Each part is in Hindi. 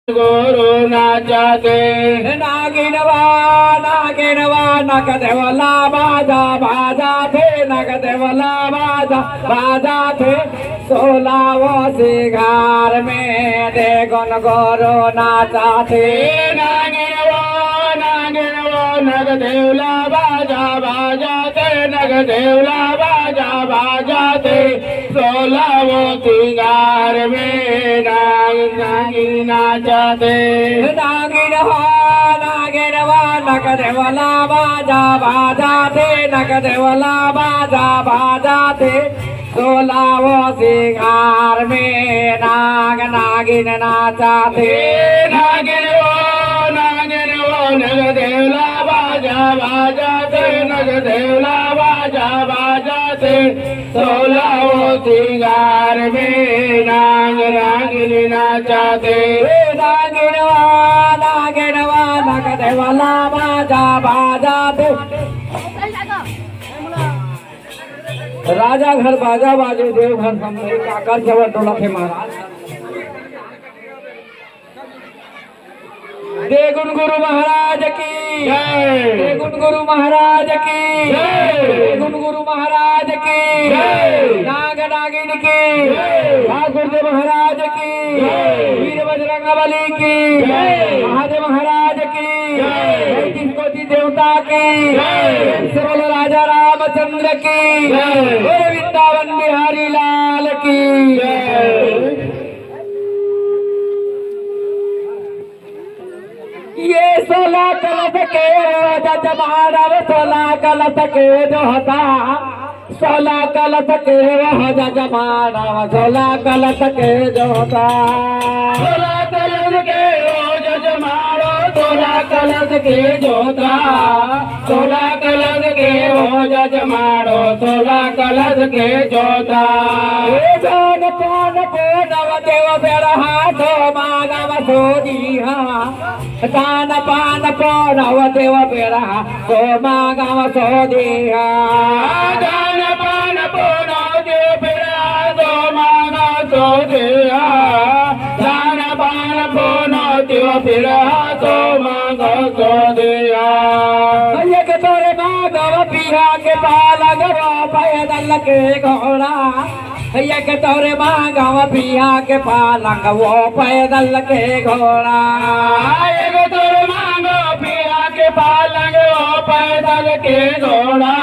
गुरु नाचते नागिनवा नक देवला बाजा बाजा थे नक देवला बाजा बाजा थे 16 सिंगार में देखन गुरु नाचते नागिनवा नग देवला बाजा बाजाते नग देवला बाजा बाजाते 16 सिंगार में नागिन नाचते नागिनवा नक देवला बाजा बाजा थे नक देवला बाजा बाजा थे 16 सिंगार में नागिन नाचते नग देवला बाजा बाजाते नग देवला बाजा बाजाते 16 सिंगार में नागिन नाचते नागिनवा नक देवला बाजा बाजा थे राजा घर बाजा बाजे देव घर समझे काकर जबर टोला थे महाराज देगुन गुरु महाराज की जय देगुन गुरु महाराज की जय देगुन गुरु महाराज की जय नाग नागिन की जय गुरुदेव महाराज की जय वीर बजरंगबली की जय महादेव महाराज की जय 33 कोटि देवता की जय सबल राजा रामचंद्र की जय वृंदावन बिहारी लाल की जय ये 16 कलश के जजमानव 16 कलश के जो होता 16 कलश के वह जजमानव 16 कलश के जो होता 16 कलश के ओ जजमानो 16 कलश के जोता 16 कलश के ओ जजमानो 16 कलश के जोता जान पान को नव देव बेरहा तो मागव सोदिहा दान पान को नव देव बेरहा तो मागव सोदिहा दान पान पुनो देव बेरहा तो मागव सोदिहा दान पान पुनो देव बेरहा तो मागव सोदिहा एक तोरे मागव पिया के पालग पैदल के घोड़ा एक तोरे मागव पिया के पालंग वो पैदल के घोड़ा एक तोर मांगो पिया के पालंग वो पैदल के घोड़ा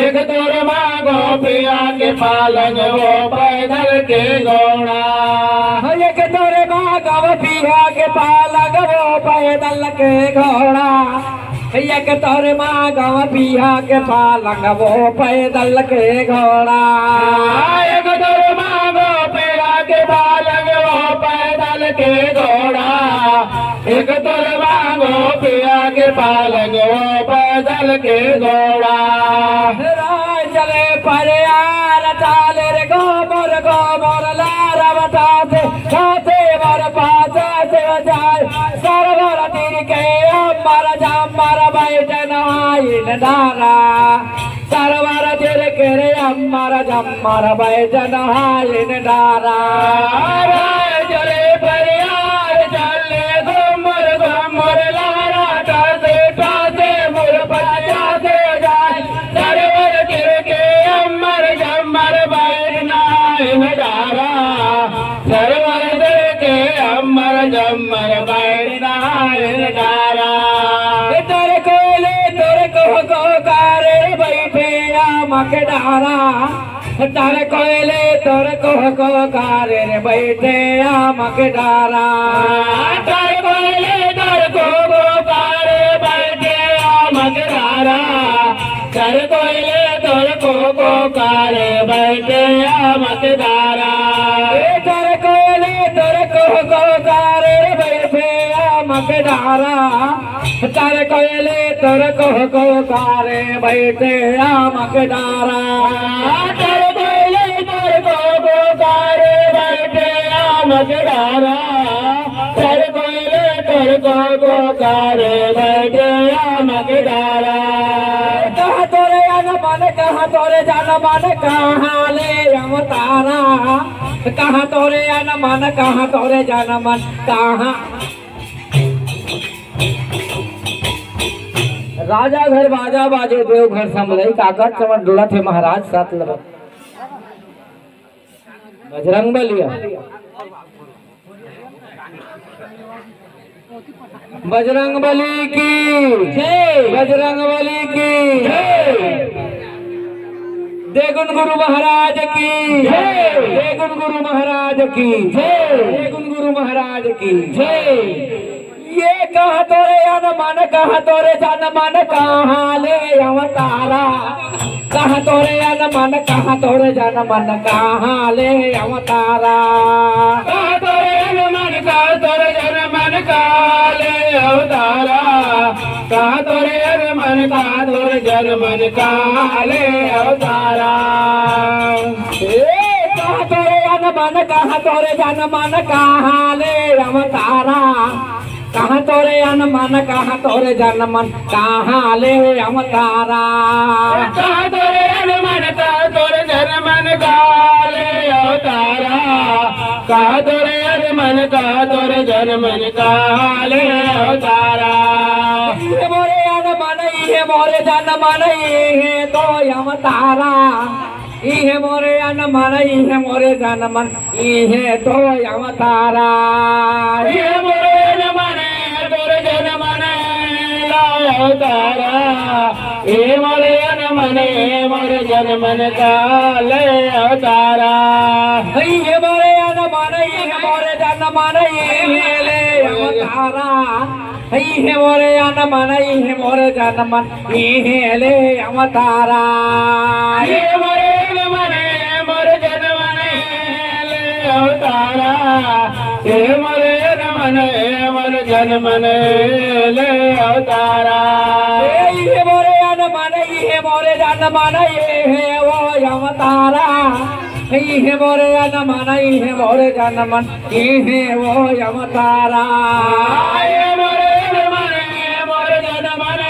एक तोर मांगो पिया के पालंग वो पैदल के घोड़ा एक तोरे मागव पिया के पालग वो पैदल के घोड़ा एक तोरे मागव पिया के पालंग वो पैदल के घोड़ा एक तोर मांगो पिया के पालंग वो पैदल के घोड़ा एक तोर मांगो पिया के पालंग वो पैदल के घोड़ा चले पर यार चाले रे गोबर लारा बता से खाते वर पाचा से जाय सरवर तीर के अमर बैठन आइन डारा सरवर तीर के रे अमर बैठन आइन डारा चले पर यार चले घुमर लारा टासे मुर पचा से जाए सरवर गिर के अमर जमर बैठना डारा सरवर गिर के अमर जमर बैठना डारा तेरे को कारे बैठे आमक डारा तारे कोयले तोरे को कारे रे बैठे आमक डारा तारे कोयले तारे को कारे बैठे आमक डारा तारे कोयले तारे को कारे बैठे आमक डारा तारे कोयले तोरे को कारे रे बैठे आमक डारा तारे कोयले तोरे को कारे बैठे आमक डारा तारे कोयले तारे को कारे बैठे आमक डारा तारे कोयले तारे को कारे बैठे आमक डारा कहा तोरे मन कहा तोरे जान मन कहा ले अवतारा कहाँ तोरे आना मन कहाँ तोरे जाना मन कहाँ राजा घर बाजा बाजे देव घर संभले काकर चमन डोला थे महाराज साथ लगा बजरंग बलिया बजरंग बली की जय बजरंग बली की जय देगुन गुरु महाराज की जय देगुन गुरु महाराज की जय देगुन गुरु महाराज की जय ये कहा तोरे अन मन कहा तोरे जन मन कहाँ ले अवतारा कहा तोरे अन मन कहा तोरे जन मन कहाँ ले अवतारा कहाँ तोरे अन मन कहाँ तोरे जन मन कहाँ ले अवतारा कहाँ तोरे अन मन कहाँ तोरे जन मन कहाँ ले अवतारा कहा तोरे अन मन कहा तोरे जन मन कहाँ ले अवतारा कहाँ तोरे अन मन कहाँ तोरे जन मन कहाँ ले अवतारा कहाँ तोरे अन मन कहाँ तोरे जन मन कहाँ ले अवतारा कहाँ तोरे अन मन कहाँ तोरे जन मन कहाँ ले अवतारा मोरे अन मन ये मोरे जन मन ये तो अवतारा इहे मोरे अन मन इहे मोरे जन मन इहे तो अवतारा ये मोरे अन मन तोरे जन मन अवतारा ये मोरे अन मन मोरे जन मन का ले अवतारा ये मोरे अन मन इहे मोरे जन मन इहे ले अवतारा इहे मोरे अन मन इहे मोरे जन मन इहे ले अवतारा ये मोरे अन मन मोरे जन मन ले अवतारा ये मोरे अन मन मोरे जन मन ले अवतारा इहे मोरे अन मन इहे मोरे जन मन इहे वो अवतारा इहे मोरे अन मन इहे मोरे जन मन इहे वो अवतारा ये मोरे अन मन मोरे जन मन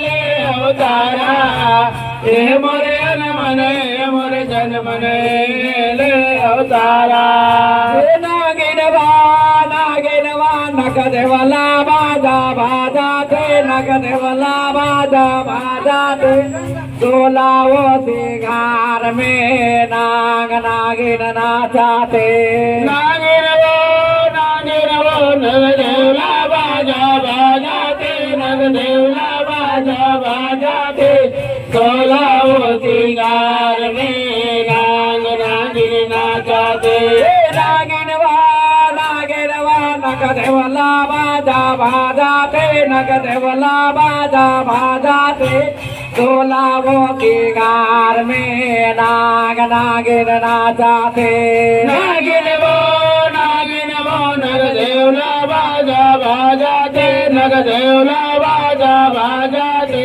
ले अवतारा ये मोरे अन मन मोरे जन मन ले अवतारा नागिनवा नग देवला बाजा बाजा थे नग देवला बाजा बाजा थे सोलावो सिंगार में नाग नागिन नाचाते नागिन वो नग देवला बाजा बाजाते नग देवला बाजा बाजाते सोलावो सिंगार में नाग नागिन नाचाते नग देवला बाजा बाजाते नग देवला बाजा बाजाते सोलावो सिंगार में नाग नागिन नाचाते नागिन वो नग देवला बाजा बाजाते नग देवला बाजा बाजाते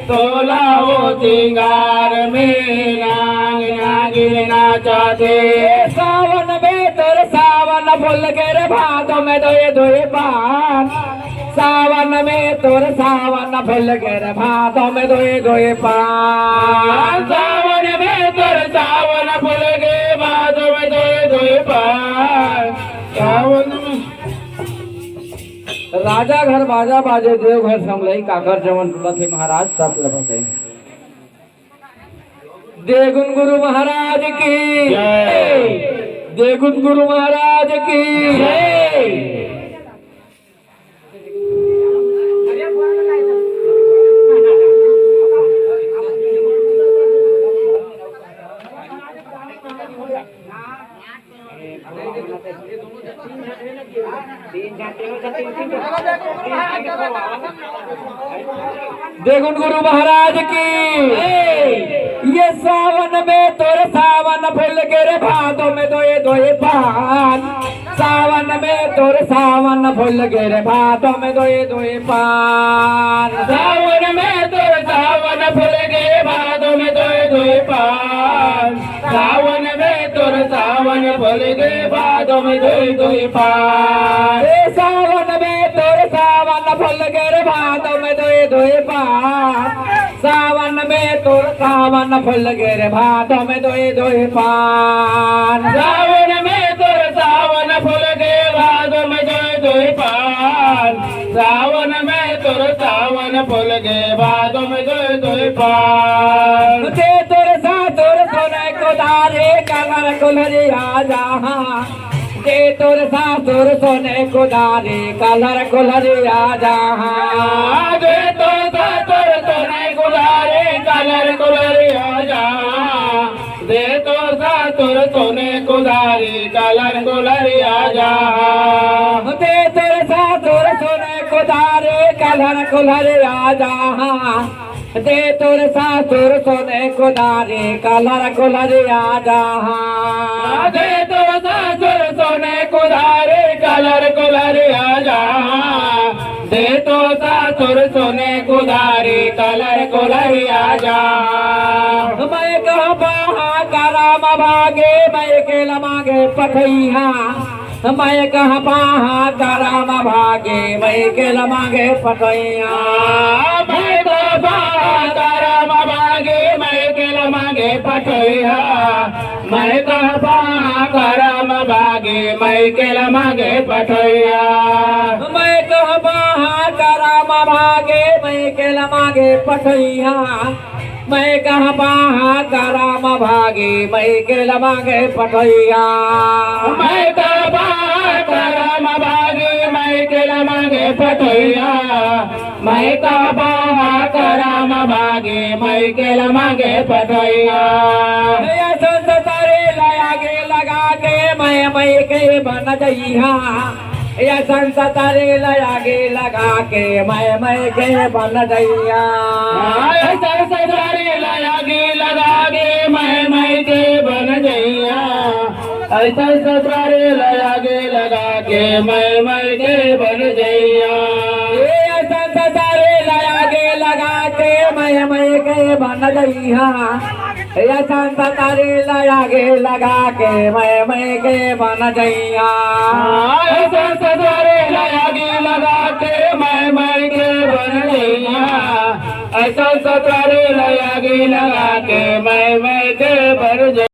सोलावो सिंगार में नाग नागिन नाचाते सावन में तोर सावन फूल के रे भादों में दोए दोए पान सावन में तोर सावन फूल के रे भादों में दोए दोए पान सावन में तोर सावन फूल के भादों में दोए दोए पान सावन में राजा घर बाजा बाजे देव घर संभलई काकर जवन थे महाराज साथ लपटे देगुन गुरु महाराज की जय देगुन गुरु महाराज की जय देगुन गुरु महाराज की ये सावन में तोर सावन फूल के रे भादों में दोए दोए पान सावन में तोर सावन फूल के रे भादों में दोए दोए पान सावन में तोर सावन फूल के भादों में दोए दोए पान सावन में तोर सावन फूल के भादों में दोए दोए पान सावन में तोर सावन फूल के रे भादों में दोए दोए पान सावन में तोर सावन फूल गिर भादों में दोई दोई पान सावन में तोर सावन फूल गे भादों में दोई दोई पान सावन में तोर सावन फूल गे भादों में दोई दोई पान दे तोर सा तोर सोने को दारे कलर कुलरिया जहाँ दे तोर सा तोर सोने को दारे कलर कुलरिया जहाँ दे तो सा तोर सोने गुलारे कलर गुलरिया जहाँ दे तो सा तोर सोने गुलारी कलर गुलरिया जहाँ दे तोर सा तोर सोने को दारे कलर कुलरिया जहाँ दे तोर सा तोर सोने को दारे कलर कुलरिया जहाँ दे तो सा तोर सोने गुलारे कलर गुलरिया जहाँ दे तो सा तोर सोने गुलारी कलर गुलरिया जहाँ मैं कह बहा कराम भागे मैं के लमागे पठैया मैं कह बहा कराम भागे मैं के लमागे पठैया मैं तो बाराम मांगे मैं केल मांगे पठैया मैं तो बाराम मांगे मैं केल मांगे पठैया मैं कह बहा कराम भागे मैं के लमागे पठैया मैं कह बहा कराम भागे मैं के लमागे पठैया मैं तो बाराम मांगे मैं केल मांगे पठैया मैं तो बाराम मांगे मैं केल मांगे पठैया तारे लगे लगा के मैं के बन जइहा या संत तारे लगे लगा के मैं के बन जइया सरसदारी लगा के मैं के बन जइया ऐसा सदारी लगा के मैं के बन जइया संत तारे लगे लगा के मैं के बन जइहा या संत तारे लगे लगा के मैं के बन जइया ऐसा सदारी लगा के मैं के बन जइया ऐसा सदारी लगा के मैं के बन जइया